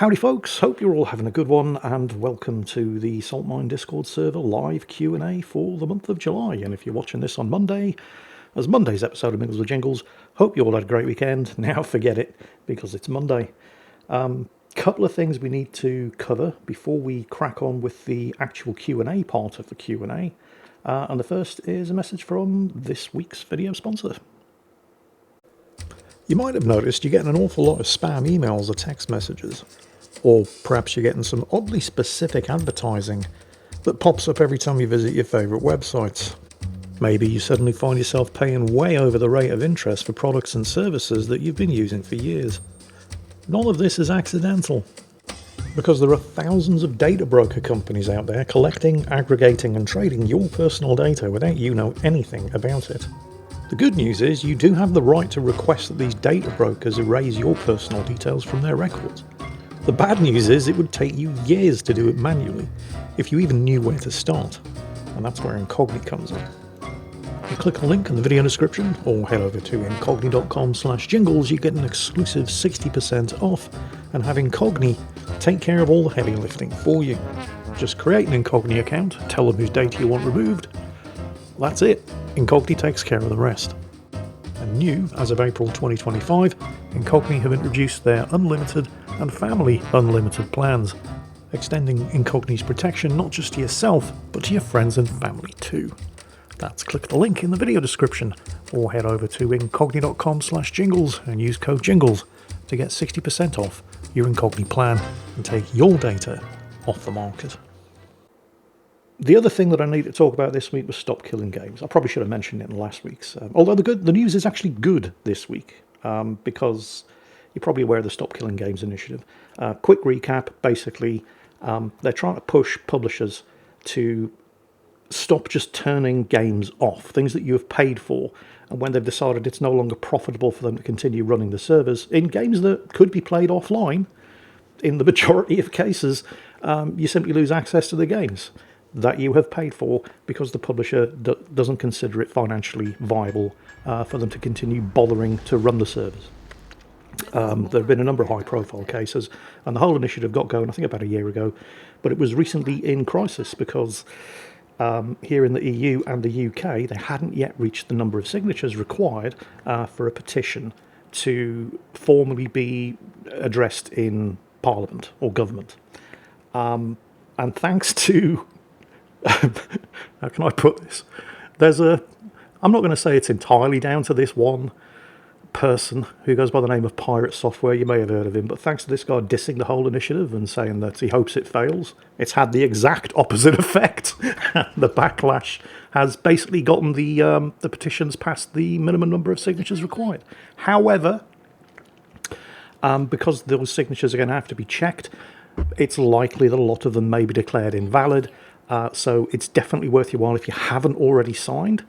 Howdy folks, hope you're all having a good one, and welcome to the Saltmine Discord server live Q&A for the month of July. And if you're watching this on Monday, as Monday's episode of Jingles.business, hope you all had a great weekend. Now forget it, because it's Monday. Couple of things we need to cover before we crack on with the actual Q&A part of the Q&A. And the first is a message from this week's video sponsor. You might have noticed you're getting an awful lot of spam emails or text messages, or perhaps you're getting some oddly specific advertising that pops up every time you visit your favourite websites. Maybe you suddenly find yourself paying way over the rate of interest for products and services that you've been using for years. None of this is accidental, because there are thousands of data broker companies out there collecting, aggregating and trading your personal data without you know anything about it. The good news is you do have the right to request that these data brokers erase your personal details from their records. The bad news is it would take you years to do it manually, if you even knew where to start, and that's where Incogni comes in. You click the link in the video description, or head over to incogni.com/jingles, you get an exclusive 60% off, and have Incogni take care of all the heavy lifting for you. Just create an Incogni account, tell them whose data you want removed. That's it. Incogni takes care of the rest. And new, as of April 2025, Incogni have introduced their Unlimited and Family Unlimited plans, extending Incogni's protection not just to yourself, but to your friends and family too. Click the link in the video description, or head over to incogni.com/jingles and use code JINGLES to get 60% off your Incogni plan and take your data off the market. The other thing that I need to talk about this week was Stop Killing Games. I probably should have mentioned it in last week's. Although the news is actually good this week, because you're probably aware of the Stop Killing Games initiative. Quick recap, basically, they're trying to push publishers to stop just turning games off, things that you have paid for, and when they've decided it's no longer profitable for them to continue running the servers, in games that could be played offline, in the majority of cases, you simply lose access to the games that you have paid for because the publisher doesn't consider it financially viable for them to continue bothering to run the servers. There have been a number of high-profile cases, and the whole initiative got going, I think, about a year ago, but it was recently in crisis because here in the EU and the UK, they hadn't yet reached the number of signatures required for a petition to formally be addressed in Parliament or government. And thanks to how can I put this? I'm not going to say it's entirely down to this one person who goes by the name of Pirate Software. You may have heard of him, but thanks to this guy dissing the whole initiative and saying that he hopes it fails, it's had the exact opposite effect. The backlash has basically gotten the petitions past the minimum number of signatures required. However, because those signatures are going to have to be checked, it's likely that a lot of them may be declared invalid. So it's definitely worth your while, if you haven't already signed,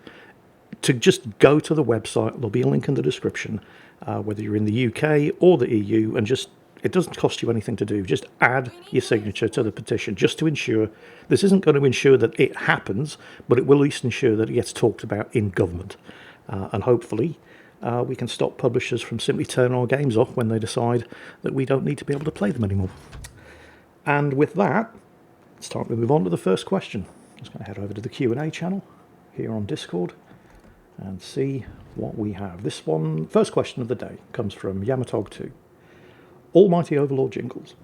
to just go to the website. There'll be a link in the description, whether you're in the UK or the EU, and it doesn't cost you anything to do. Just add your signature to the petition, just to ensure. This isn't going to ensure that it happens, but it will at least ensure that it gets talked about in government. And hopefully we can stop publishers from simply turning our games off when they decide that we don't need to be able to play them anymore. And with that, it's time to move on to the first question. I'm just going to head over to the Q&A channel here on Discord and see what we have. This one, first question of the day, comes from Yamatog2. Almighty Overlord Jingles.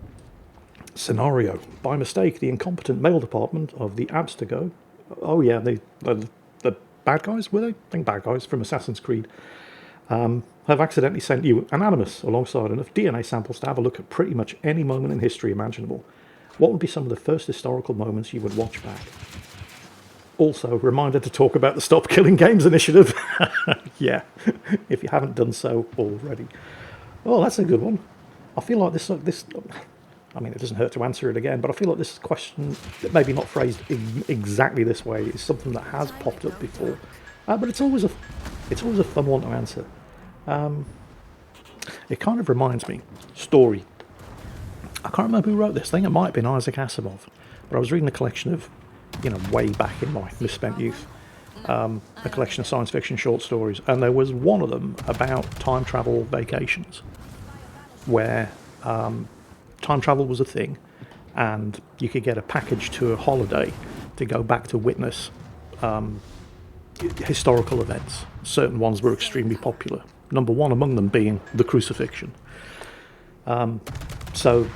Scenario. By mistake, the incompetent mail department of the Abstergo, oh yeah, the bad guys, were they? I think bad guys from Assassin's Creed, have accidentally sent you anonymous alongside enough DNA samples to have a look at pretty much any moment in history imaginable. What would be some of the first historical moments you would watch back? Also, reminder to talk about the Stop Killing Games initiative. Yeah, if you haven't done so already. Oh, that's a good one. I feel like this, I mean, it doesn't hurt to answer it again, but I feel like this question, maybe not phrased exactly this way, is something that has popped up before. But it's always a fun one to answer. It kind of reminds me, story. I can't remember who wrote this. I think it might have been Isaac Asimov. But I was reading a collection of, way back in my misspent youth, a collection of science fiction short stories, and there was one of them about time travel vacations, where time travel was a thing, and you could get a package to a holiday to go back to witness historical events. Certain ones were extremely popular. Number one among them being the crucifixion. So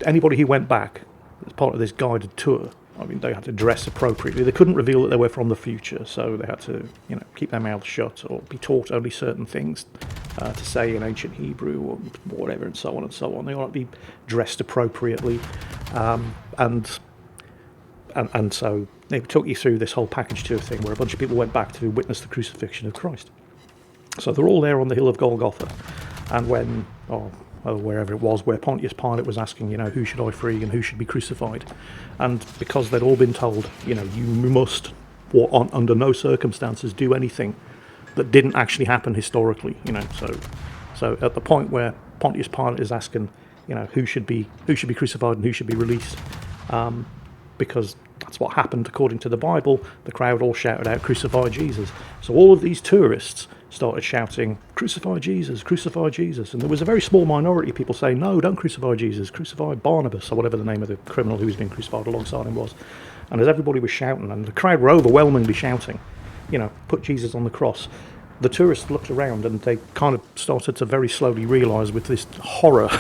anybody who went back as part of this guided tour, I mean, they had to dress appropriately. They couldn't reveal that they were from the future, so they had to, keep their mouths shut or be taught only certain things to say in ancient Hebrew or whatever, and so on and so on. They ought to be dressed appropriately, and so they took you through this whole package tour thing where a bunch of people went back to witness the crucifixion of Christ. So they're all there on the hill of Golgotha, and when, wherever it was, where Pontius Pilate was asking, who should I free and who should be crucified, and because they'd all been told, you must, under no circumstances, do anything that didn't actually happen historically, so at the point where Pontius Pilate is asking, who should be crucified and who should be released, because that's what happened according to the Bible, the crowd all shouted out, "Crucify Jesus." So all of these tourists started shouting, "Crucify Jesus, crucify Jesus." And there was a very small minority of people saying, "No, don't crucify Jesus, crucify Barnabas," or whatever the name of the criminal who was being crucified alongside him was. And as everybody was shouting, and the crowd were overwhelmingly shouting, "Put Jesus on the cross," the tourists looked around and they kind of started to very slowly realise with this horror,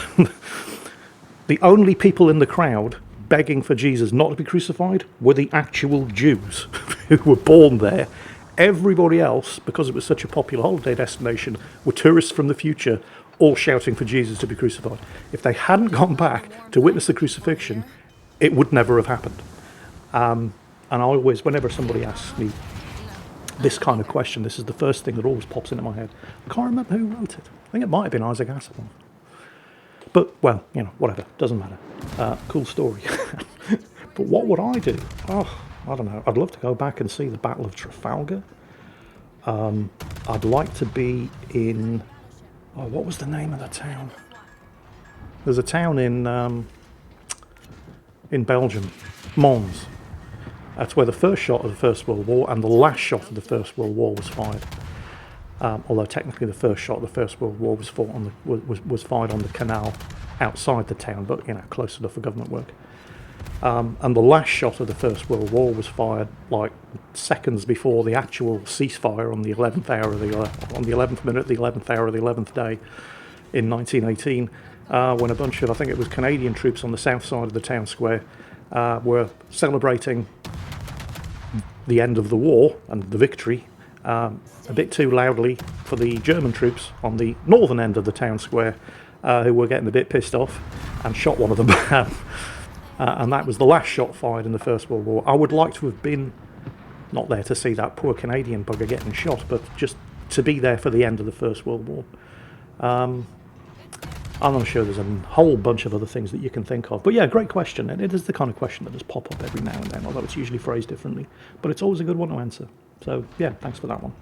the only people in the crowd begging for Jesus not to be crucified were the actual Jews who were born there. Everybody else, because it was such a popular holiday destination, were tourists from the future, all shouting for Jesus to be crucified. If they hadn't gone back to witness the crucifixion, it would never have happened. And I always, whenever somebody asks me this kind of question, this is the first thing that always pops into my head. I can't remember who wrote it. I think it might have been Isaac Asimov. But, well, whatever, doesn't matter. Cool story. But what would I do? I don't know. I'd love to go back and see the Battle of Trafalgar. I'd like to be in... what was the name of the town? There's a town in Belgium, Mons. That's where the first shot of the First World War and the last shot of the First World War was fired. Although technically the first shot of the First World War was fired on the canal outside the town, but close enough for government work. And the last shot of the First World War was fired like seconds before the actual ceasefire on the 11th hour of on the 11th minute, the 11th hour of the 11th day in 1918, when a bunch of, I think it was Canadian troops on the south side of the town square were celebrating the end of the war and the victory a bit too loudly for the German troops on the northern end of the town square, who were getting a bit pissed off and shot one of them down. And that was the last shot fired in the First World War. I would like to have been not there to see that poor Canadian bugger getting shot, but just to be there for the end of the First World War. I'm sure there's a whole bunch of other things that you can think of. But yeah, great question. And it is the kind of question that does pop up every now and then, although it's usually phrased differently. But it's always a good one to answer. So yeah, thanks for that one.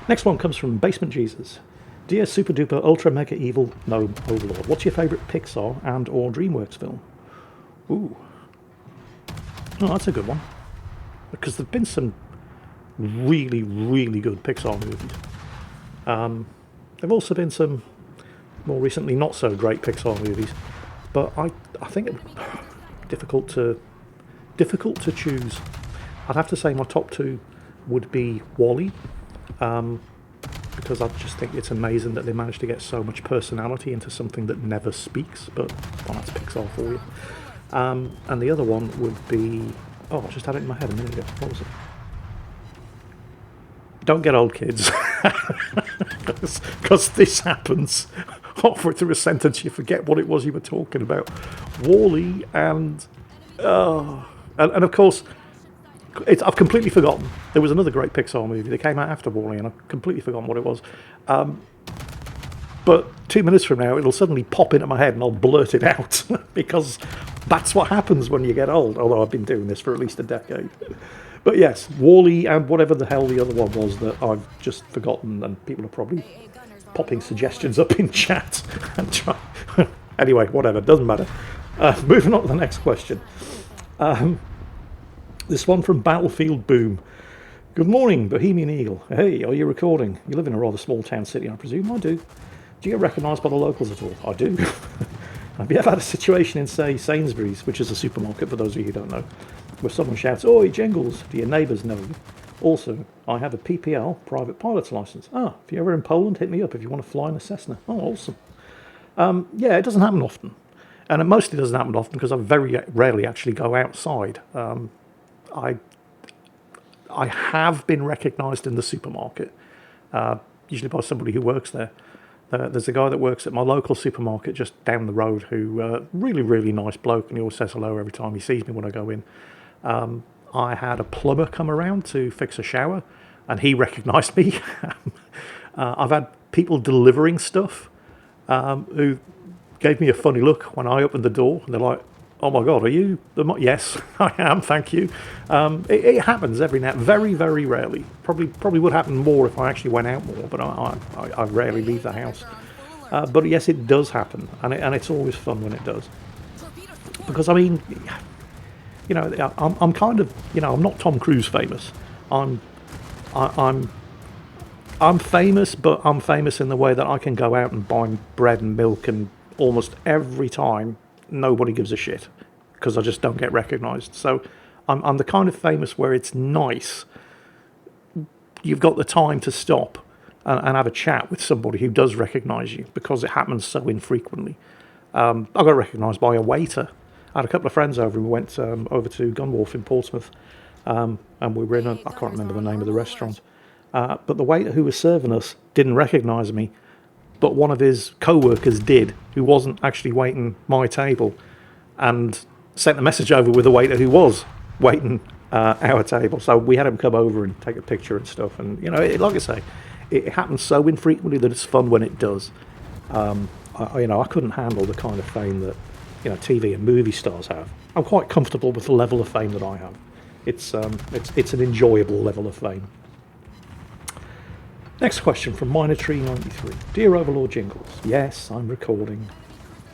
Next one comes from Basement Jesus. Dear Super Duper Ultra Mega Evil Gnome Overlord, what's your favourite Pixar and or DreamWorks film? Ooh. Oh, that's a good one. Because there've been some really, really good Pixar movies. There've also been some more recently not so great Pixar movies. But I think it's difficult to choose. I'd have to say my top two would be WALL-E, because I just think it's amazing that they managed to get so much personality into something that never speaks, but well, that's Pixar for you. And the other one would be... Oh, I just had it in my head a minute ago. What was it? Don't get old, kids. Because this happens. Halfway through a sentence, you forget what it was you were talking about. WALL-E and of course... I've completely forgotten. There was another great Pixar movie that came out after WALL-E, and I've completely forgotten what it was. But 2 minutes from now, it'll suddenly pop into my head, and I'll blurt it out, because that's what happens when you get old, although I've been doing this for at least a decade. But yes, WALL-E and whatever the hell the other one was that I've just forgotten, and people are probably popping suggestions up in chat. And anyway, whatever, doesn't matter. Moving on to the next question. This one from Battlefield Boom. Good morning, Bohemian Eagle. Hey, are you recording? You live in a rather small town city, I presume. I do. Do you get recognised by the locals at all? I do. Have you ever had a situation in, say, Sainsbury's, which is a supermarket for those of you who don't know, where someone shouts, "Oi, Jingles," do your neighbours know you? Also, I have a PPL, private pilot's license. If you're ever in Poland, hit me up if you want to fly in a Cessna. Oh, awesome. Yeah, it doesn't happen often. And it mostly doesn't happen often because I very rarely actually go outside. I have been recognised in the supermarket, usually by somebody who works there. There's a guy that works at my local supermarket just down the road who, really, really nice bloke, and he always says hello every time he sees me when I go in. I had a plumber come around to fix a shower, and he recognised me. I've had people delivering stuff who gave me a funny look when I opened the door, and they're like, "Oh my God, are you the?" Yes, I am. Thank you. It happens every now, very, very rarely. Probably would happen more if I actually went out more, but I rarely leave the house. But yes, it does happen, and it's always fun when it does. Because I mean, I'm kind of, I'm not Tom Cruise famous. I'm famous, but I'm famous in the way that I can go out and buy bread and milk, and almost every time nobody gives a shit because I just don't get recognised. So I'm the kind of famous where it's nice. You've got the time to stop and have a chat with somebody who does recognise you, because it happens so infrequently. I got recognised by a waiter. I had a couple of friends over, and we went over to Gunwharf in Portsmouth, and we were in I can't remember the name of the restaurant, but the waiter who was serving us didn't recognise me, but one of his co-workers did, who wasn't actually waiting my table, and sent a message over with the waiter who was waiting our table. So we had him come over and take a picture and stuff. And like I say, it happens so infrequently that it's fun when it does. I couldn't handle the kind of fame that TV and movie stars have. I'm quite comfortable with the level of fame that I have. It's an enjoyable level of fame. Next question from Minortree93. Dear Overlord Jingles, yes, I'm recording.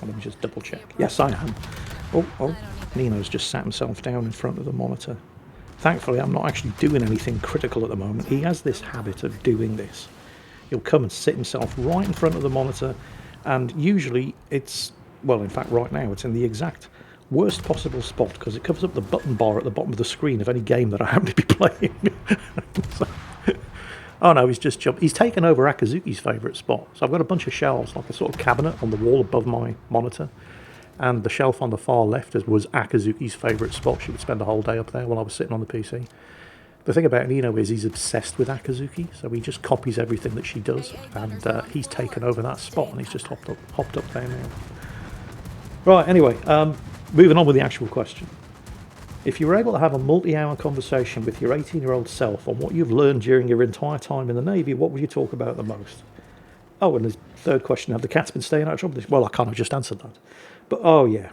Let me just double check. Yes, I am. Oh, Nino's just sat himself down in front of the monitor. Thankfully, I'm not actually doing anything critical at the moment. He has this habit of doing this. He'll come and sit himself right in front of the monitor, and usually it's, well, in fact, right now, it's in the exact worst possible spot, because it covers up the button bar at the bottom of the screen of any game that I happen to be playing. Oh no, he's just jumped. He's taken over Akazuki's favourite spot. So I've got a bunch of shelves, like a sort of cabinet on the wall above my monitor. And the shelf on the far left was Akazuki's favourite spot. She would spend the whole day up there while I was sitting on the PC. The thing about Nino is he's obsessed with Akazuki, so he just copies everything that she does. And he's taken over that spot, and he's just hopped up there now. Right, anyway, moving on with the actual question. If you were able to have a multi-hour conversation with your 18-year-old self on what you've learned during your entire time in the Navy, what would you talk about the most? Oh, and the third question, have the cats been staying out of trouble? Well, I kind of just answered that. But, oh, yeah.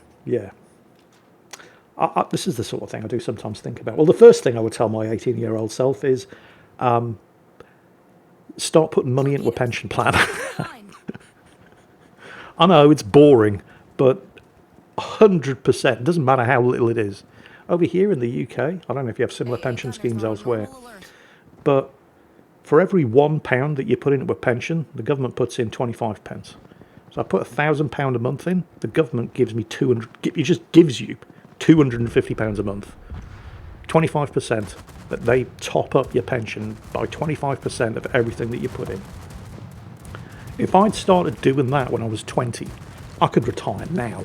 This is the sort of thing I do sometimes think about. Well, the first thing I would tell my 18-year-old self is start putting money into a pension plan. I know, it's boring, but 100%, it doesn't matter how little it is. Over here in the UK, I don't know if you have similar pension schemes elsewhere, but for every £1 that you put into a pension, the government puts in 25 pence. So I put £1,000 a month in, the government gives me it just gives you £250 a month. 25%, that they top up your pension by 25% of everything that you put in. If I'd started doing that when I was 20, I could retire now.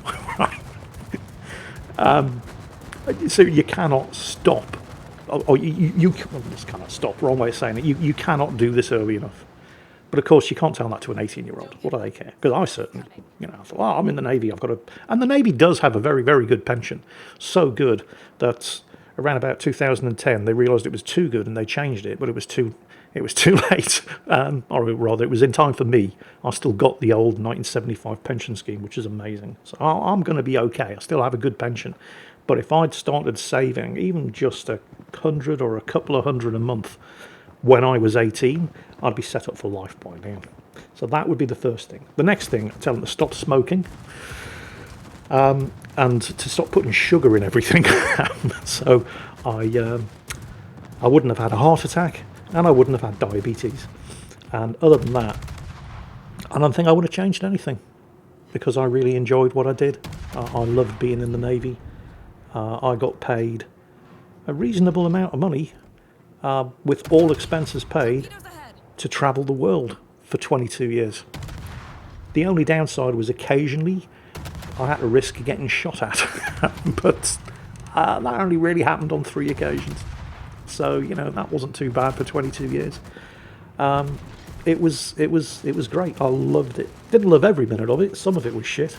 So you cannot stop, or you just cannot stop, wrong way of saying it, you cannot do this early enough. But of course you can't tell that to an 18-year-old, what do they care? Because I certainly, I thought, I'm in the Navy, I've got to, and the Navy does have a very, very good pension, so good that around about 2010 they realised it was too good and they changed it, but it was too late, or rather it was in time for me. I still got the old 1975 pension scheme, which is amazing, so I'm going to be okay, I still have a good pension. But if I'd started saving even just 100 or a couple of hundred a month when I was 18, I'd be set up for life by now. So that would be the first thing. The next thing, I'd tell them to stop smoking, and to stop putting sugar in everything. So I wouldn't have had a heart attack, and I wouldn't have had diabetes. And other than that, I don't think I would have changed anything. because I really enjoyed what I did. I loved being in the Navy. I got paid a reasonable amount of money, with all expenses paid, to travel the world for 22 years. The only downside was occasionally I had to risk getting shot at, but that only really happened on 3 occasions. So, that wasn't too bad for 22 years. It was great. I loved it. Didn't love every minute of it. Some of it was shit,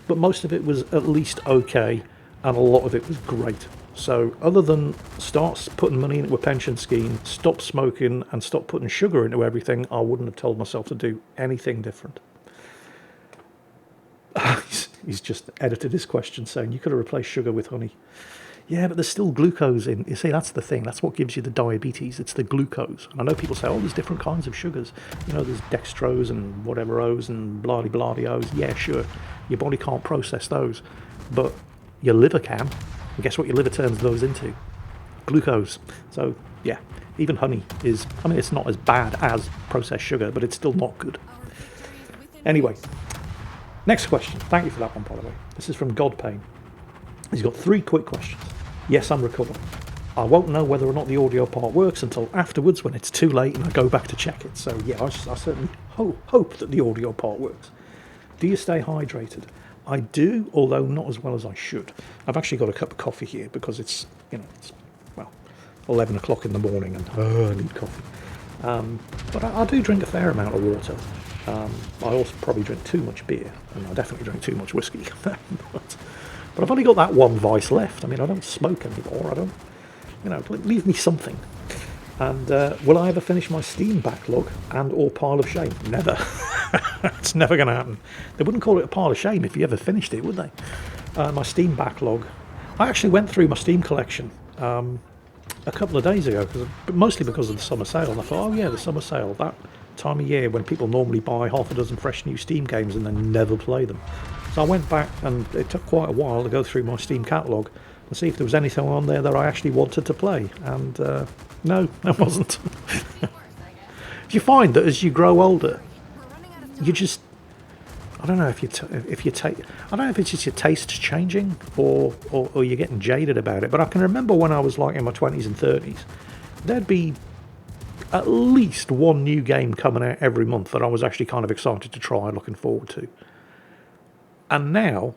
but most of it was at least okay, and a lot of it was great. So other than start putting money into a pension scheme, stop smoking, and stop putting sugar into everything, I wouldn't have told myself to do anything different. He's just edited his question saying, you could have replaced sugar with honey. Yeah, but there's still glucose in. You see, that's the thing. That's what gives you the diabetes. It's the glucose. And I know people say, oh, there's different kinds of sugars. There's dextrose and whatever O's and blah-de-blah-de O's. Yeah, sure. Your body can't process those. But your liver can. And guess what your liver turns those into? Glucose. So, yeah, even honey is, it's not as bad as processed sugar, but it's still not good. Anyway, next question. Thank you for that one, by the way. This is from Godpain. He's got 3 quick questions. Yes, I'm recovering. I won't know whether or not the audio part works until afterwards when it's too late and I go back to check it. So, yeah, I certainly hope that the audio part works. Do you stay hydrated? I do, although not as well as I should. I've actually got a cup of coffee here because it's 11 o'clock in the morning and I need coffee. But I do drink a fair amount of water. I also probably drink too much beer, and I definitely drink too much whiskey. But I've only got that one vice left. I don't smoke anymore. I don't, leave me something. And will I ever finish my Steam backlog and or pile of shame? Never. It's never going to happen. They wouldn't call it a pile of shame if you ever finished it, would they? My Steam backlog. I actually went through my Steam collection a couple of days ago, mostly because of the summer sale. And I thought, oh yeah, the summer sale, that time of year when people normally buy half a dozen fresh new Steam games and then never play them. So I went back, and it took quite a while to go through my Steam catalogue and see if there was anything on there that I actually wanted to play. And no, there wasn't. You find that as you grow older, you just, I don't know if you take, I don't know if it's just your taste changing or you're getting jaded about it. But I can remember when I was like in my 20s and 30s, there'd be at least one new game coming out every month that I was actually kind of excited to try and looking forward to. And now,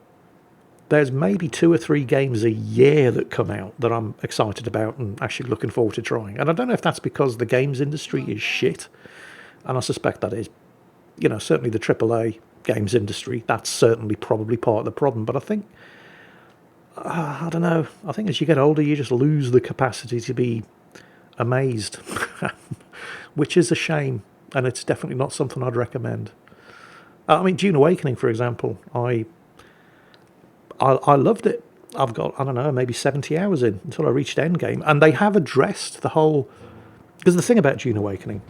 there's maybe 2 or 3 games a year that come out that I'm excited about and actually looking forward to trying. And I don't know if that's because the games industry is shit, and I suspect that is. Certainly the AAA games industry, that's certainly probably part of the problem. But I think, I don't know, I think as you get older, you just lose the capacity to be amazed, which is a shame, and it's definitely not something I'd recommend. Dune Awakening, for example, I loved it. I've got, I don't know, maybe 70 hours in until I reached Endgame. And they have addressed the whole... Because the thing about Dune Awakening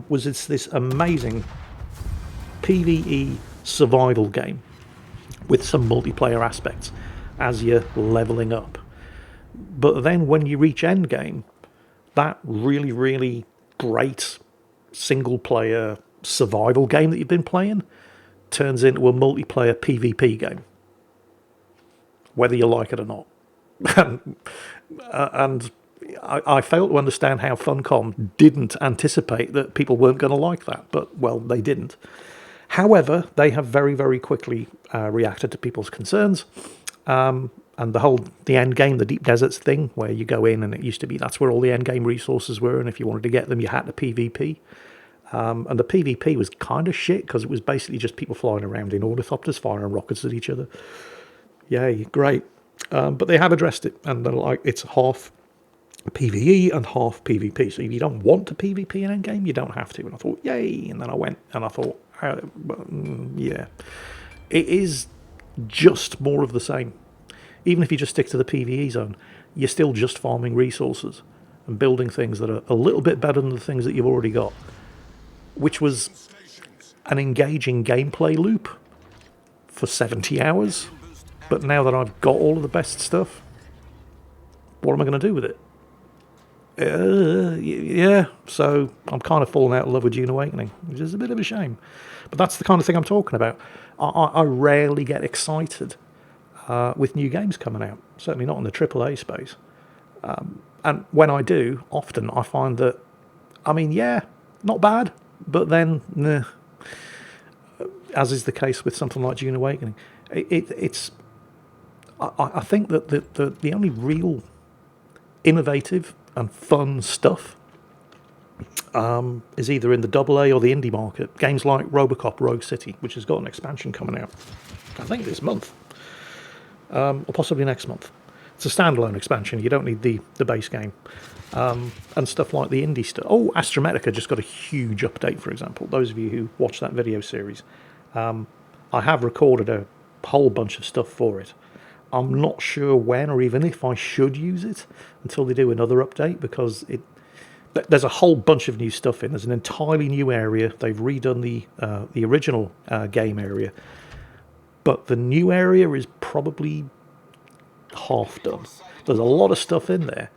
was it's this amazing PvE survival game with some multiplayer aspects as you're leveling up. But then when you reach Endgame, that really, really great single-player survival game that you've been playing turns into a multiplayer PvP game, whether you like it or not. And I fail to understand how Funcom didn't anticipate that people weren't going to like that, but, well, they didn't. However, they have very, very quickly reacted to people's concerns, and the end game, the Deep Deserts thing, where you go in and it used to be that's where all the end game resources were, and if you wanted to get them, you had to PvP. And the PvP was kind of shit because it was basically just people flying around in ornithopters firing rockets at each other. Yay, great. But they have addressed it, and they're like, it's half PvE and half PvP. So if you don't want to PvP in endgame, you don't have to. And I thought, yay. And then I went and I thought, yeah. It is just more of the same. Even if you just stick to the PvE zone, you're still just farming resources and building things that are a little bit better than the things that you've already got, which was an engaging gameplay loop for 70 hours. But now that I've got all of the best stuff, what am I going to do with it? Yeah, so I'm kind of falling out of love with Dune Awakening, which is a bit of a shame. But that's the kind of thing I'm talking about. I rarely get excited with new games coming out, certainly not in the AAA space. And when I do, often I find that, I mean, yeah, not bad, but then, nah, as is the case with something like Dune Awakening, it's. I think that the only real innovative and fun stuff is either in the AA or the indie market. Games like Robocop Rogue City, which has got an expansion coming out, I think this month, or possibly next month. It's a standalone expansion. You don't need the base game. And stuff like the indie stuff. Oh, Astrometica just got a huge update, for example. Those of you who watch that video series. I have recorded a whole bunch of stuff for it. I'm not sure when or even if I should use it until they do another update, because there's a whole bunch of new stuff in. There's an entirely new area. They've redone the original game area, but the new area is probably half done. There's a lot of stuff in there,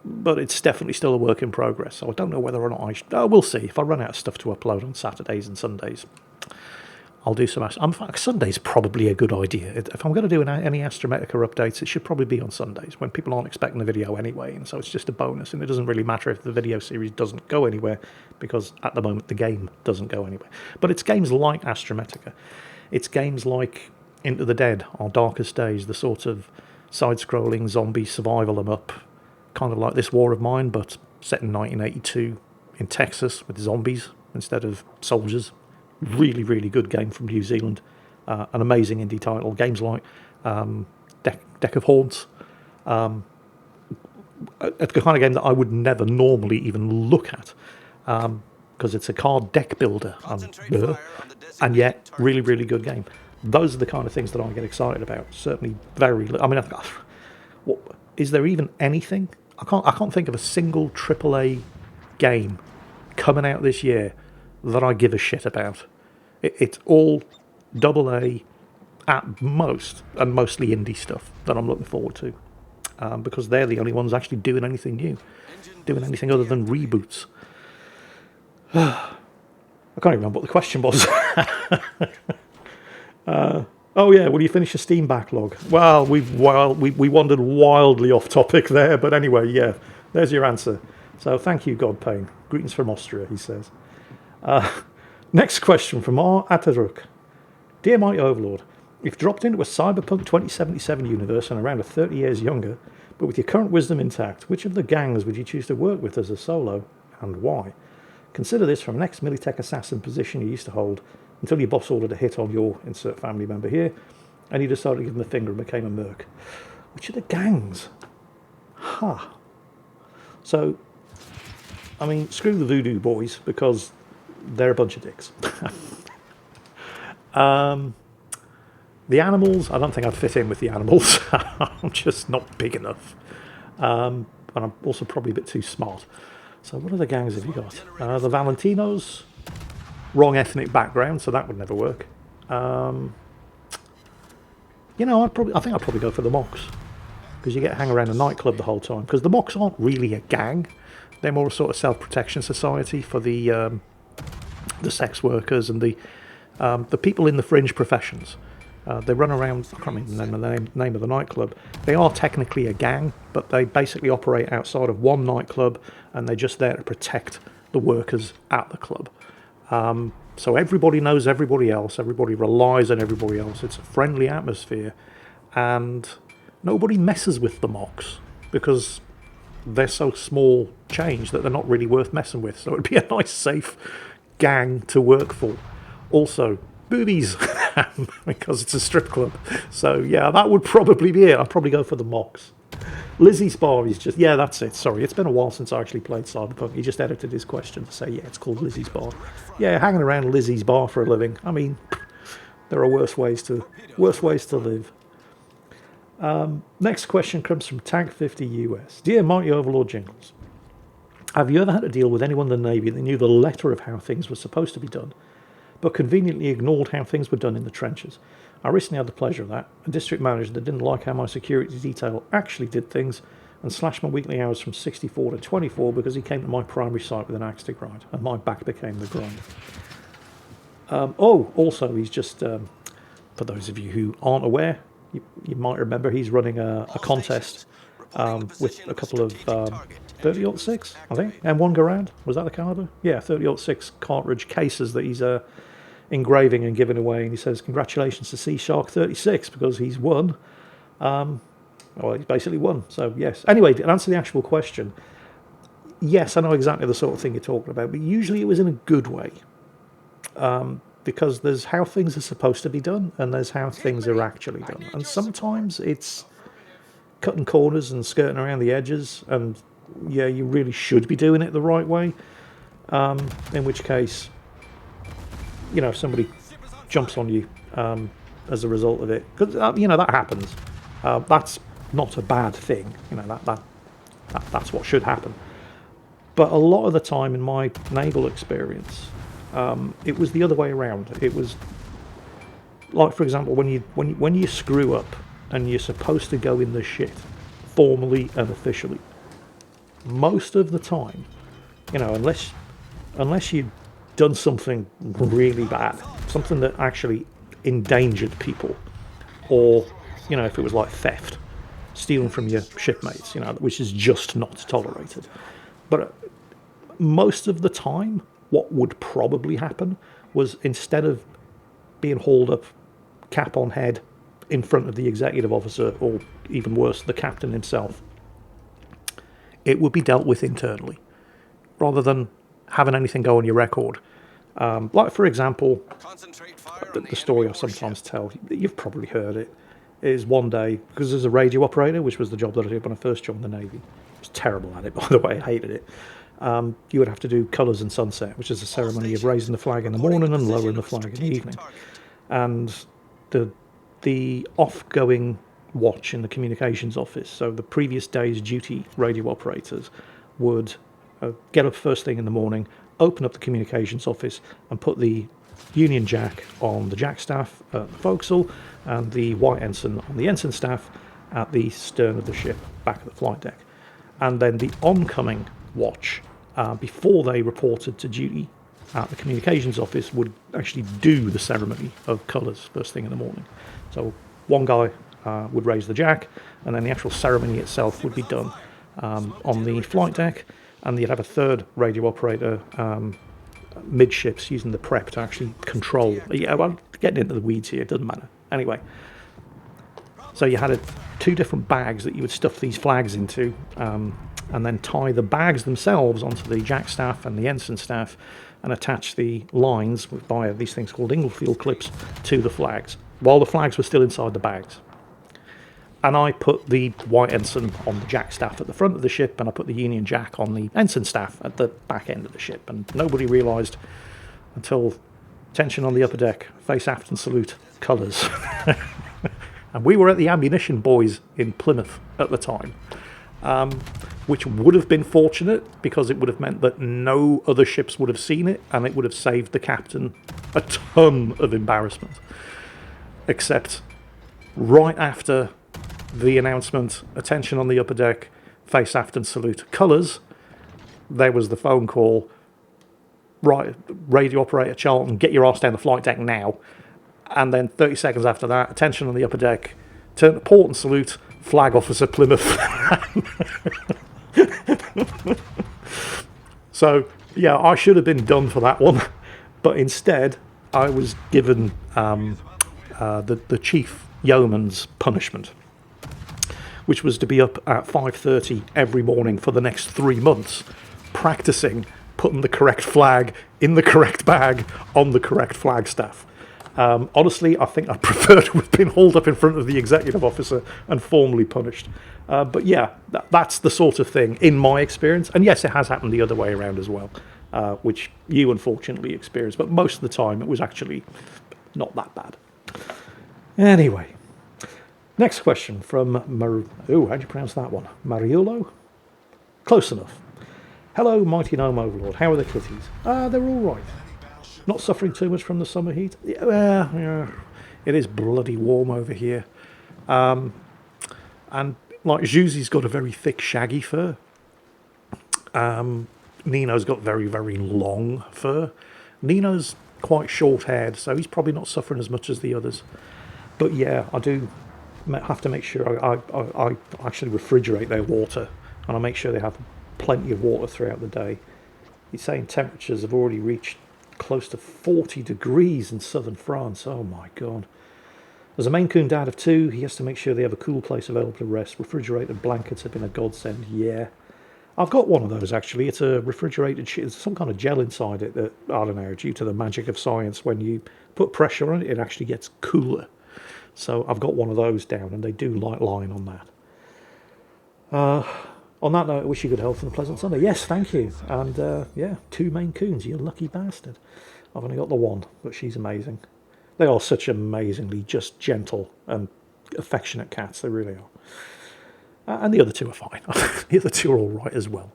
but it's definitely still a work in progress. So I don't know whether or not I should. We'll see. If I run out of stuff to upload on Saturdays and Sundays, I'll do some. In fact, Sunday's probably a good idea. If I'm going to do any Astrometica updates, it should probably be on Sundays when people aren't expecting the video anyway, and so it's just a bonus. And it doesn't really matter if the video series doesn't go anywhere, because at the moment the game doesn't go anywhere. But it's games like Astrometica. It's games like Into the Dead, Our Darkest Days, the sort of side-scrolling zombie survival 'em up, kind of like This War of Mine, but set in 1982 in Texas with zombies instead of soldiers. Really, really good game from New Zealand. An amazing indie title. Games like Deck of Haunts. A kind of game that I would never normally even look at, because it's a card deck builder. And yet, really, really good game. Those are the kind of things that I get excited about. Certainly very... I mean, is there even anything? I can't think of a single AAA game coming out this year that I give a shit about. It's all AA at most, and mostly indie stuff that I'm looking forward to, because they're the only ones actually doing anything new, doing anything other than reboots. I can't even remember what the question was. Oh yeah, will you finish your Steam backlog? Well, we wandered wildly off topic there, but anyway, yeah, there's your answer. So thank you, Godpain. Greetings from Austria, he says. Next question from R. Ataruk. Dear Mighty Overlord, if dropped into a Cyberpunk 2077 universe and around 30 years younger, but with your current wisdom intact, which of the gangs would you choose to work with as a solo, and why? Consider this from an ex-Militech assassin position you used to hold, until your boss ordered a hit on your insert family member here, and you decided to give him the finger and became a merc. Which are the gangs? So, I mean, screw the Voodoo Boys, because they're a bunch of dicks. The animals, I don't think I'd fit in with the animals. I'm just not big enough. And I'm also probably a bit too smart. So what other gangs have you got? The Valentinos. Wrong ethnic background, so that would never work. I think I'd probably go for the Mocks, because you get to hang around a nightclub the whole time. Because the Mocks aren't really a gang; they're more a sort of self-protection society for the sex workers and the people in the fringe professions. They run around. I can't remember the name of the nightclub. They are technically a gang, but they basically operate outside of one nightclub, and they're just there to protect the workers at the club. So everybody knows everybody else, everybody relies on everybody else, it's a friendly atmosphere, and nobody messes with the Mocks, because they're so small change that they're not really worth messing with, so it'd be a nice, safe gang to work for. Also, boobies, because it's a strip club, so yeah, that would probably be it. I'd probably go for the Mocks. Lizzie's Bar is just... Yeah, that's it. Sorry, it's been a while since I actually played Cyberpunk. He just edited his question to say, yeah, it's called Lizzie's Bar. Yeah, hanging around Lizzie's Bar for a living. I mean, there are worse ways to live. Next question comes from Tank50US. Dear Mighty Overlord Jingles, have you ever had to deal with anyone in the Navy that knew the letter of how things were supposed to be done, but conveniently ignored how things were done in the trenches? I recently had the pleasure of that. A district manager that didn't like how my security detail actually did things, and slashed my weekly hours from 64 to 24 because he came to my primary site with an axe to grind, and my back became the grind. Also, he's just, for those of you who aren't aware, you might remember he's running a contest with a couple of 30-06, I think, and one Garand. Was that the caliber? Yeah, 30-06 cartridge cases that he's engraving and giving away, and he says, congratulations to Sea Shark 36 because he's won. Well, he's basically won, so yes. Anyway, to answer the actual question, yes, I know exactly the sort of thing you're talking about, but usually it was in a good way. Because there's how things are supposed to be done, and there's how things are actually done. And sometimes it's cutting corners and skirting around the edges, and yeah, you really should be doing it the right way. In which case, you know, if somebody jumps on you as a result of it, because you know that happens. That's not a bad thing. You know that's what should happen. But a lot of the time in my naval experience, it was the other way around. It was like, for example, when you screw up and you're supposed to go in the shit formally and officially, most of the time, you know, unless you've done something really bad, something that actually endangered people, or you know, if it was like theft, stealing from your shipmates, you know, which is just not tolerated. But most of the time, what would probably happen was, instead of being hauled up cap on head in front of the executive officer, or even worse, the captain himself, it would be dealt with internally, rather than having anything go on your record. Like, for example, the story I sometimes tell, you've probably heard it, is one day, because there's a radio operator, which was the job that I did when I first joined the Navy. I was terrible at it, by the way, I hated it. You would have to do colours and sunset, which is a ceremony of raising the flag in the morning and lowering the flag in the evening. And the off-going watch in the communications office, so the previous day's duty radio operators, would get up first thing in the morning, open up the communications office, and put the Union Jack on the jack staff at the forecastle, and the white ensign on the ensign staff at the stern of the ship, back at the flight deck. And then the oncoming watch, before they reported to duty at the communications office, would actually do the ceremony of colours first thing in the morning. So one guy would raise the jack, and then the actual ceremony itself would be done on the flight deck, and you'd have a third radio operator midships using the prep to actually control. Yeah, well, getting into the weeds here, it doesn't matter. Anyway, so you had two different bags that you would stuff these flags into, and then tie the bags themselves onto the jack staff and the ensign staff, and attach the lines via these things called Inglefield clips to the flags, while the flags were still inside the bags. And I put the white ensign on the jack staff at the front of the ship, and I put the Union Jack on the ensign staff at the back end of the ship. And nobody realised until attention on the upper deck, face aft and salute, colours. And we were at the ammunition boys in Plymouth at the time, which would have been fortunate, because it would have meant that no other ships would have seen it, and it would have saved the captain a ton of embarrassment. Except right after the announcement, attention on the upper deck, face aft and salute, colours, there was the phone call, right, radio operator Charlton, get your arse down the flight deck now. And then 30 seconds after that, attention on the upper deck, turn to port and salute, flag officer Plymouth. So yeah, I should have been done for that one, but instead I was given the chief yeoman's punishment, which was to be up at 5:30 every morning for the next 3 months, practicing putting the correct flag in the correct bag on the correct flagstaff. Honestly, I think I prefer to have been hauled up in front of the executive officer and formally punished. But yeah, that's the sort of thing in my experience. And yes, it has happened the other way around as well, which you unfortunately experienced. But most of the time, it was actually not that bad. Anyway. Next question from how do you pronounce that one? Mariolo? Close enough. Hello, Mighty Gnome Overlord. How are the kitties? They're all right. Not suffering too much from the summer heat? Yeah, it is bloody warm over here. And Like Zhuzi's got a very thick, shaggy fur. Nino's got very, very long fur. Nino's quite short-haired, so he's probably not suffering as much as the others. But yeah, I do have to make sure I actually refrigerate their water, and I make sure they have plenty of water throughout the day. He's saying temperatures have already reached close to 40 degrees in southern France. Oh my God. As a Maine Coon dad of 2, he has to make sure they have a cool place available to rest. Refrigerated blankets have been a godsend. Yeah. I've got one of those, actually. It's a refrigerated shit. There's some kind of gel inside it that, I don't know, due to the magic of science, when you put pressure on it, it actually gets cooler. So I've got one of those down, and they do like lying on that. On that note, I wish you good health and a pleasant Sunday. Yes, thank you. And yeah, 2 Maine Coons, you lucky bastard. I've only got the one, but she's amazing. They are such amazingly just gentle and affectionate cats. They really are. And the other 2 are fine. The other 2 are all right as well.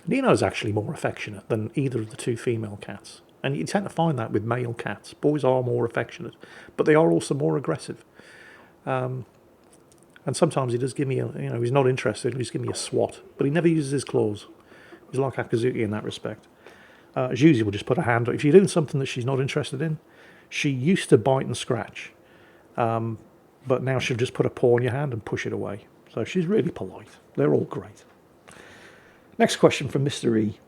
Nino's actually more affectionate than either of the 2 female cats. And you tend to find that with male cats. Boys are more affectionate, but they are also more aggressive. And sometimes he does give me he's not interested, he'll just give me a swat. But he never uses his claws. He's like Akazuki in that respect. Zhuzi will just put a hand on. If you're doing something that she's not interested in, she used to bite and scratch. But now she'll just put a paw on your hand and push it away. So she's really polite. They're all great. Next question from Mr. E.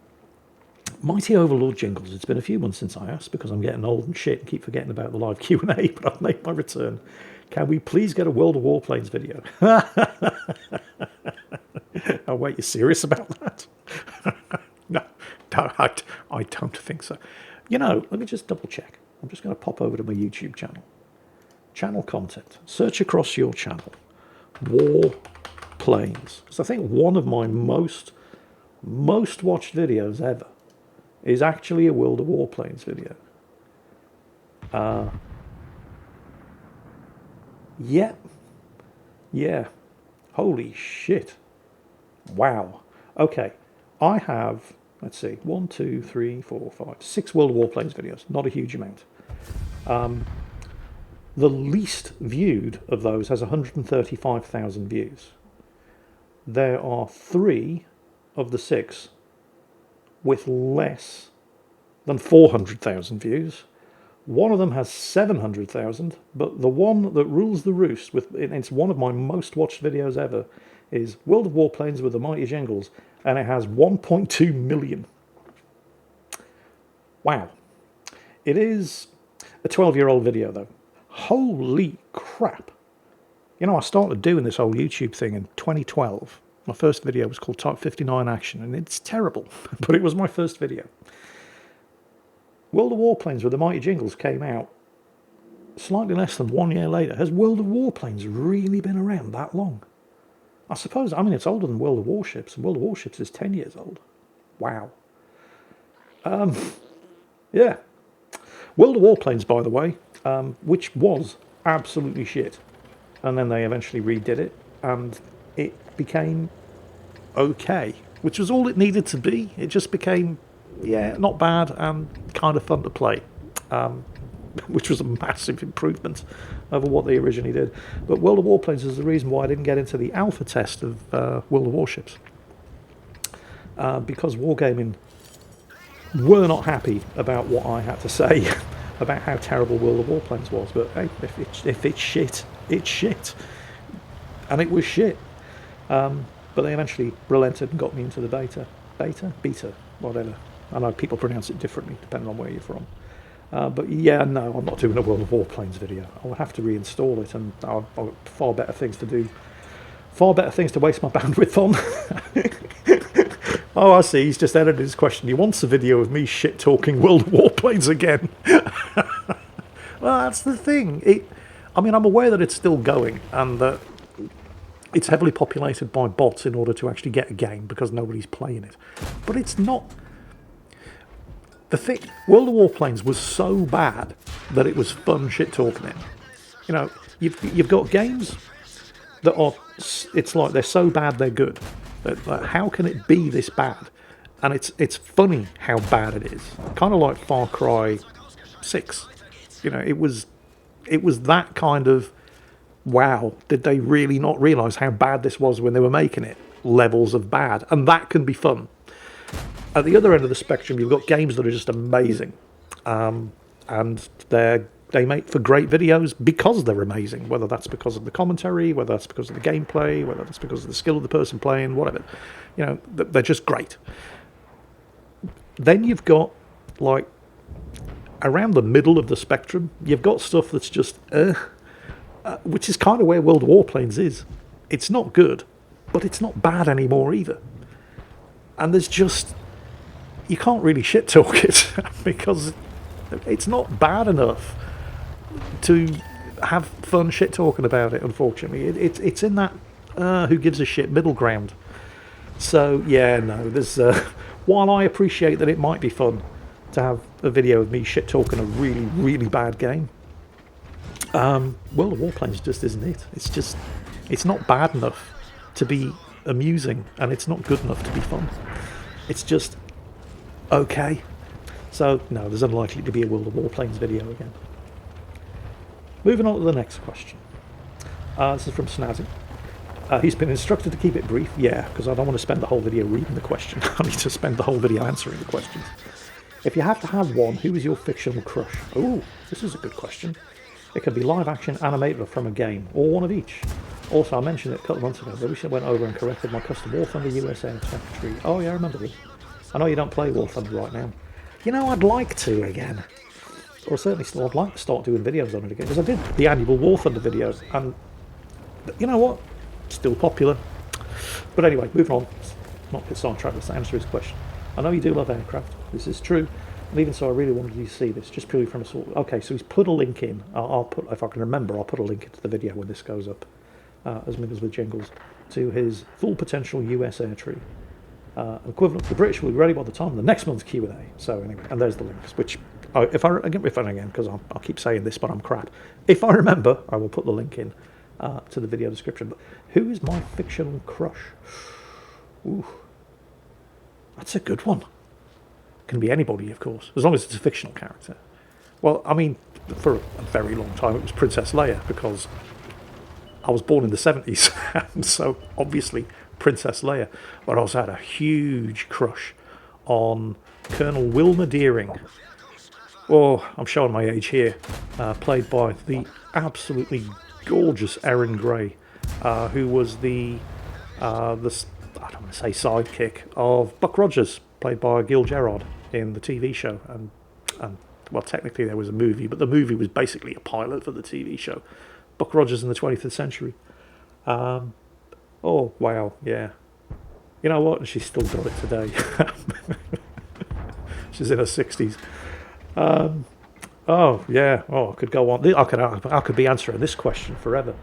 Mighty Overlord Jingles. It's been a few months since I asked because I'm getting old and shit and keep forgetting about the live Q&A, but I've made my return. Can we please get a World of Warplanes video? Oh, wait, you're serious about that? No, I don't think so. Let me just double check. I'm just going to pop over to my YouTube channel. Channel content. Search across your channel. Warplanes. Because I think one of my most watched videos ever is actually a World of Warplanes video. Yeah. Holy shit. Wow. Okay. I have, let's see, 1, 2, 3, 4, 5, 6 World of Warplanes videos. Not a huge amount. The least viewed of those has 135,000 views. There are 3 of the 6 with less than 400,000 views. One of them has 700,000, but the one that rules the roost, it's one of my most watched videos ever, is World of Warplanes with the Mighty Jingles, and it has 1.2 million. Wow. It is a 12-year-old video, though. Holy crap. I started doing this whole YouTube thing in 2012. My first video was called Type 59 Action, and it's terrible, but it was my first video. World of Warplanes with the Mighty Jingles came out slightly less than 1 year later. Has World of Warplanes really been around that long? I suppose, it's older than World of Warships, and World of Warships is 10 years old. Wow. Yeah. World of Warplanes, by the way, which was absolutely shit. And then they eventually redid it, and it became okay, which was all it needed to be. It just became, not bad and kind of fun to play, which was a massive improvement over what they originally did. But World of Warplanes is the reason why I didn't get into the alpha test of World of Warships, because Wargaming were not happy about what I had to say about how terrible World of Warplanes was. But hey, if it's shit, it's shit, and it was shit. But they eventually relented and got me into the beta, whatever. I know people pronounce it differently depending on where you're from. But yeah, no, I'm not doing a World of Warplanes video. I'll have to reinstall it, and I've got far better things to do. Far better things to waste my bandwidth on. Oh, I see. He's just edited his question. He wants a video of me shit-talking World of Warplanes again. Well, that's the thing. I'm aware that it's still going, and that it's heavily populated by bots in order to actually get a game because nobody's playing it. But it's not. The thing, World of Warplanes was so bad that it was fun shit-talking it. You've got games that are, it's like they're so bad they're good. Like, how can it be this bad? And it's funny how bad it is. Kind of like Far Cry 6. It was that kind of wow, did they really not realise how bad this was when they were making it? Levels of bad. And that can be fun. At the other end of the spectrum, you've got games that are just amazing. And they make for great videos because they're amazing, whether that's because of the commentary, whether that's because of the gameplay, whether that's because of the skill of the person playing, whatever. You know, they're just great. Then you've got, like, around the middle of the spectrum, you've got stuff that's just, which is kind of where World of Warplanes is. It's not good, but it's not bad anymore either. And there's just, you can't really shit talk it because it's not bad enough to have fun shit talking about it, unfortunately. It's in that who gives a shit middle ground. So, yeah, no, there's, while I appreciate that it might be fun to have a video of me shit talking a really, really bad game, World of Warplanes just isn't it. It's not bad enough to be amusing, and it's not good enough to be fun. It's just okay. So, no, there's unlikely to be a World of Warplanes video again. Moving on to the next question. This is from Snazzy. He's been instructed to keep it brief. Yeah, because I don't want to spend the whole video reading the question. I need to spend the whole video answering the questions. If you have to have one, who is your fictional crush? Oh, this is a good question. It can be live action, animated, or from a game, or one of each. Also, I mentioned it a couple of months ago, but I recently went over and corrected my custom War Thunder USA tree. Oh yeah, I remember this. I know you don't play War Thunder right now. You know, I'd like to again. Or certainly still, I'd like to start doing videos on it again, because I did the annual War Thunder videos, and you know what? Still popular. But anyway, moving on. Let's not get sidetracked. Let's answer his question. I know you do love aircraft. This is true. And even so, I really wanted you to see this, just purely from a sort of... Okay, so he's put a link in. I'll put, if I can remember, I'll put a link into the video when this goes up, as Mingles with Jingles, to his full potential US air tree. Equivalent to the British will be ready by the time of the next month's Q&A. So anyway, and there's the links, which, if I again, because I'll keep saying this, but I'm crap. If I remember, I will put the link in to the video description. But who is my fictional crush? Ooh, that's a good one. Can be anybody, of course, as long as it's a fictional character. Well, I mean, for a very long time it was Princess Leia, because I was born in the 70s, and so obviously Princess Leia. But I also had a huge crush on Colonel Wilma Deering. Oh, I'm showing my age here. Played by the absolutely gorgeous Erin Gray, who was the I don't want to say sidekick of Buck Rogers, played by Gil Gerard in the TV show. And well, technically there was a movie, but the movie was basically a pilot for the TV show. Buck Rogers in the 20th century. Oh, wow, yeah. You know what? She's still got it today. She's in her 60s. Oh, yeah. Oh, I could go on. I could be answering this question forever.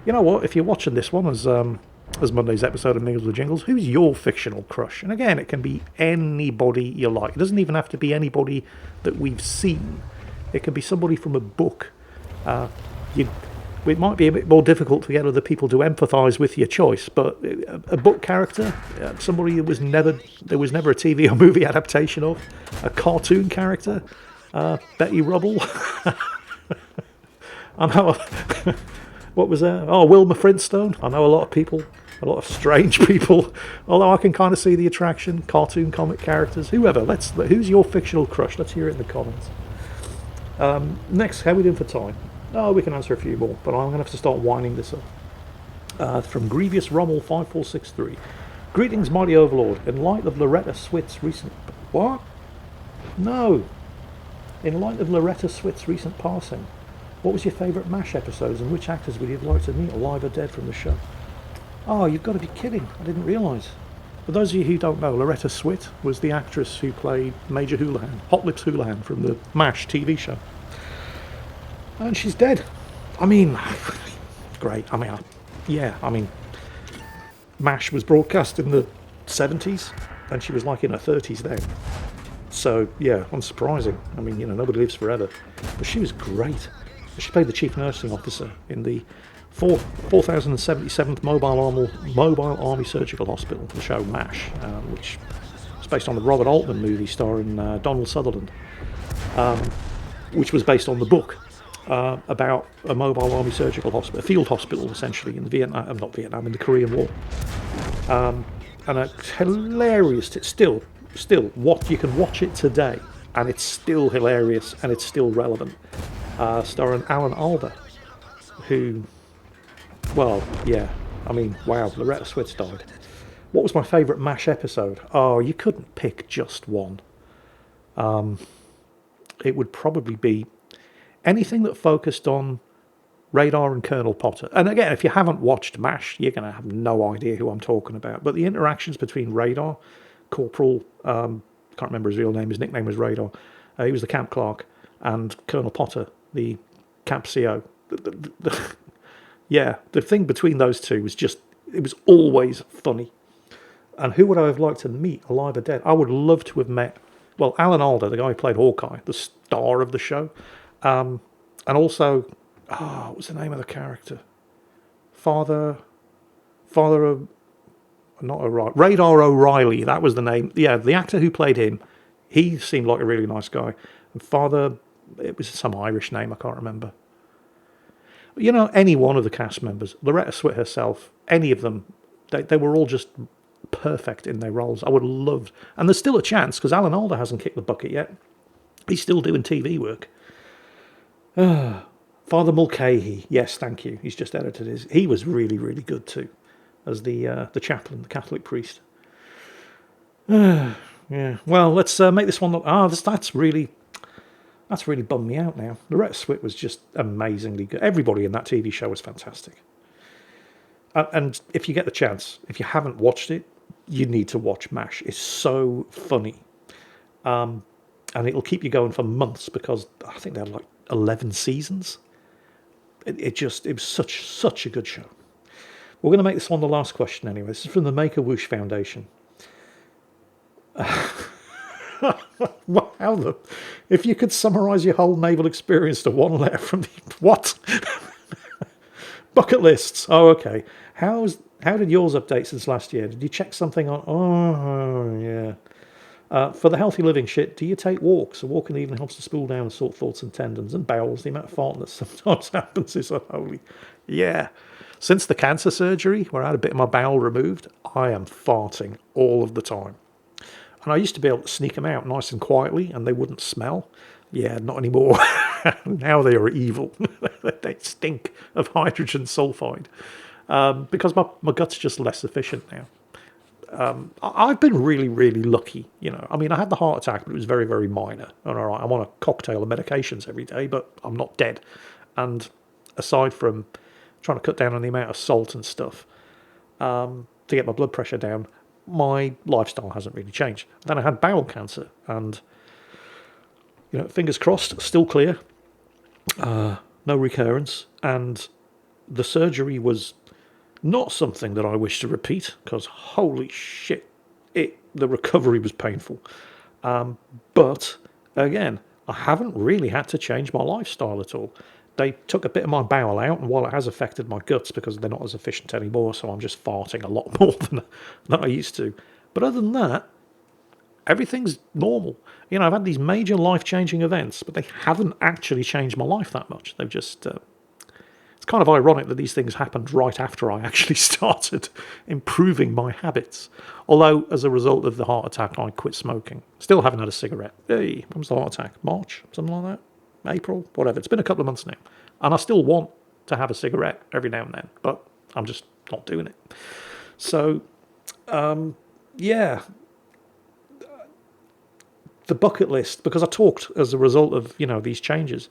You know what? If you're watching this one as Monday's episode of Mingles with Jingles, who's your fictional crush? And again, it can be anybody you like. It doesn't even have to be anybody that we've seen. It can be somebody from a book. It might be a bit more difficult to get other people to empathise with your choice, but a book character, somebody there was never a TV or movie adaptation of, a cartoon character, Betty Rubble. I know. What was that? Oh, Wilma Flintstone. I know a lot of people, a lot of strange people, although I can kind of see the attraction. Cartoon comic characters, whoever. Who's your fictional crush? Let's hear it in the comments. Next, how are we doing for time? Oh, we can answer a few more, but I'm going to have to start winding this up. From Grievous Rommel 5463. Greetings, mighty overlord. In light of Loretta Swit's recent... What? No. In light of Loretta Swit's recent passing, what was your favourite MASH episodes, and which actors would you have liked to meet, alive or dead, from the show? Oh, you've got to be kidding. I didn't realise. For those of you who don't know, Loretta Swit was the actress who played Major Houlihan, Hot Lips Houlihan, from the MASH TV show. And she's dead. I mean, great. I mean, MASH was broadcast in the 70s, and she was like in her 30s then. So, yeah, unsurprising. I mean, you know, nobody lives forever. But she was great. She played the chief nursing officer in the 4077th Mobile Army Surgical Hospital, the show MASH, which was based on the Robert Altman movie starring Donald Sutherland, which was based on the book. about a mobile army surgical hospital, a field hospital essentially in the in the Korean War. And it's hilarious. It's still, what you can watch it today, and it's still hilarious and it's still relevant. Starring Alan Alda, who, well, yeah, I mean, wow, Loretta Swit's died. What was my favourite MASH episode? Oh, you couldn't pick just one. It would probably be anything that focused on Radar and Colonel Potter. And again, if you haven't watched MASH, you're going to have no idea who I'm talking about. But the interactions between Radar, Corporal, can't remember his real name, his nickname was Radar, he was the camp clerk, and Colonel Potter, the camp CO. Yeah, the thing between those two was just, it was always funny. And who would I have liked to meet, alive or dead? I would love to have met, well, Alan Alda, the guy who played Hawkeye, the star of the show. And also, what was the name of the character? Father not O'Reilly, Radar O'Reilly, that was the name. Yeah, the actor who played him, he seemed like a really nice guy. And Father, it was some Irish name, I can't remember. You know, any one of the cast members, Loretta Swit herself, any of them, they were all just perfect in their roles. I would have loved, and there's still a chance, because Alan Alda hasn't kicked the bucket yet. He's still doing TV work. Father Mulcahy, yes, thank you. He's just edited his. He was really, really good too, as the chaplain, the Catholic priest. Yeah. Well, let's make this one look. That's really bummed me out now. Loretta Swit was just amazingly good. Everybody in that TV show was fantastic. And if you get the chance, if you haven't watched it, you need to watch MASH. It's so funny. And it'll keep you going for months, because I think they had like 11 seasons. It was such a good show. We're going to make this one the last question anyway. This is from the Make-A-Whoosh Foundation. Wow, if you could summarise your whole naval experience to one letter from the... What? Bucket lists. Oh, okay. How did yours update since last year? Did you check something on... Oh, yeah. For the healthy living shit, do you take walks? A walk in the evening helps to spool down and sort thoughts and tendons and bowels. The amount of farting that sometimes happens is unholy. Yeah. Since the cancer surgery, where I had a bit of my bowel removed, I am farting all of the time. And I used to be able to sneak them out nice and quietly, and they wouldn't smell. Yeah, not anymore. Now they are evil. They stink of hydrogen sulfide. Because my gut's just less efficient now. I've been really, really lucky, you know. I mean, I had the heart attack, but it was very, very minor. And all right, I'm on a cocktail of medications every day, but I'm not dead. And aside from trying to cut down on the amount of salt and stuff to get my blood pressure down, my lifestyle hasn't really changed. Then I had bowel cancer, and, you know, fingers crossed, still clear, no recurrence, and the surgery was not something that I wish to repeat, because holy shit, the recovery was painful. But again, I haven't really had to change my lifestyle at all. They took a bit of my bowel out, and while it has affected my guts because they're not as efficient anymore, so I'm just farting a lot more than I used to. But other than that, everything's normal. You know, I've had these major life-changing events, but they haven't actually changed my life that much. They've just... it's kind of ironic that these things happened right after I actually started improving my habits. Although, as a result of the heart attack, I quit smoking. Still haven't had a cigarette. Hey, when was the heart attack? March? Something like that? April? Whatever. It's been a couple of months now. And I still want to have a cigarette every now and then, but I'm just not doing it. So, yeah. The bucket list, because I talked as a result of, you know, these changes.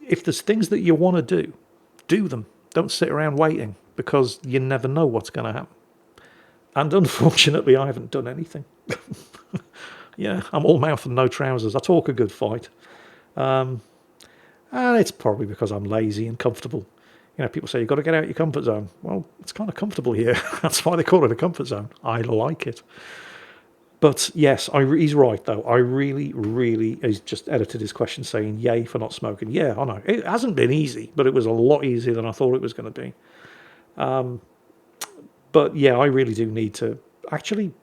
If there's things that you want to do them. Don't sit around waiting, because you never know what's going to happen. And unfortunately, I haven't done anything. Yeah, I'm all mouth and no trousers. I talk a good fight. And it's probably because I'm lazy and comfortable. You know, people say you've got to get out of your comfort zone. Well, it's kind of comfortable here. That's why they call it a comfort zone. I like it. But yes, he's right, though. I really, really... He's just edited his question saying, yay for not smoking. Yeah, I know. It hasn't been easy, but it was a lot easier than I thought it was going to be. But yeah, I really do need to actually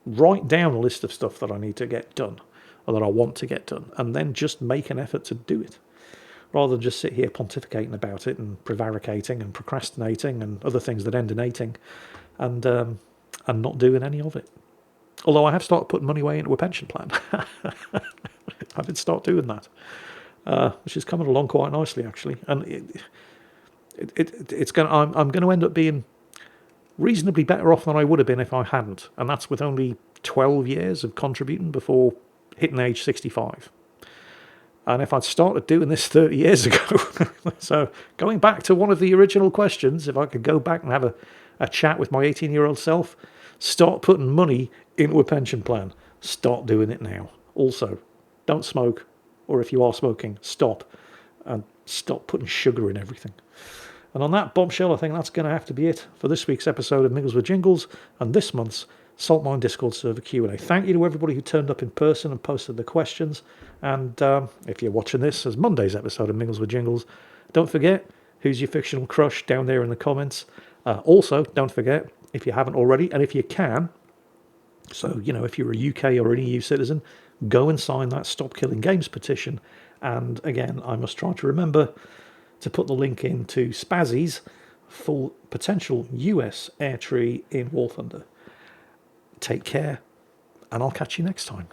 write down a list of stuff that I need to get done. or that I want to get done, and then just make an effort to do it, rather than just sit here pontificating about it and prevaricating and procrastinating and other things that end in hating, and not doing any of it. Although I have started putting money away into a pension plan. I did start doing that, which is coming along quite nicely, actually. And it's going. I'm going to end up being reasonably better off than I would have been if I hadn't. And that's with only 12 years of contributing before hitting age 65. And if I'd started doing this 30 years ago, so going back to one of the original questions, if I could go back and have a chat with my 18-year-old self, start putting money into a pension plan. Start doing it now. Also, don't smoke, or if you are smoking, stop. And stop putting sugar in everything. And on that bombshell, I think that's going to have to be it for this week's episode of Mingles with Jingles and this month's Saltmine Discord server Q&A. Thank you to everybody who turned up in person and posted the questions. And if you're watching this as Monday's episode of Mingles with Jingles, don't forget, who's your fictional crush down there in the comments. Also, don't forget, if you haven't already, and if you can, so, if you're a UK or an EU citizen, go and sign that Stop Killing Games petition. And again, I must try to remember to put the link into Spazzy's full potential US air tree in War Thunder. Take care, and I'll catch you next time.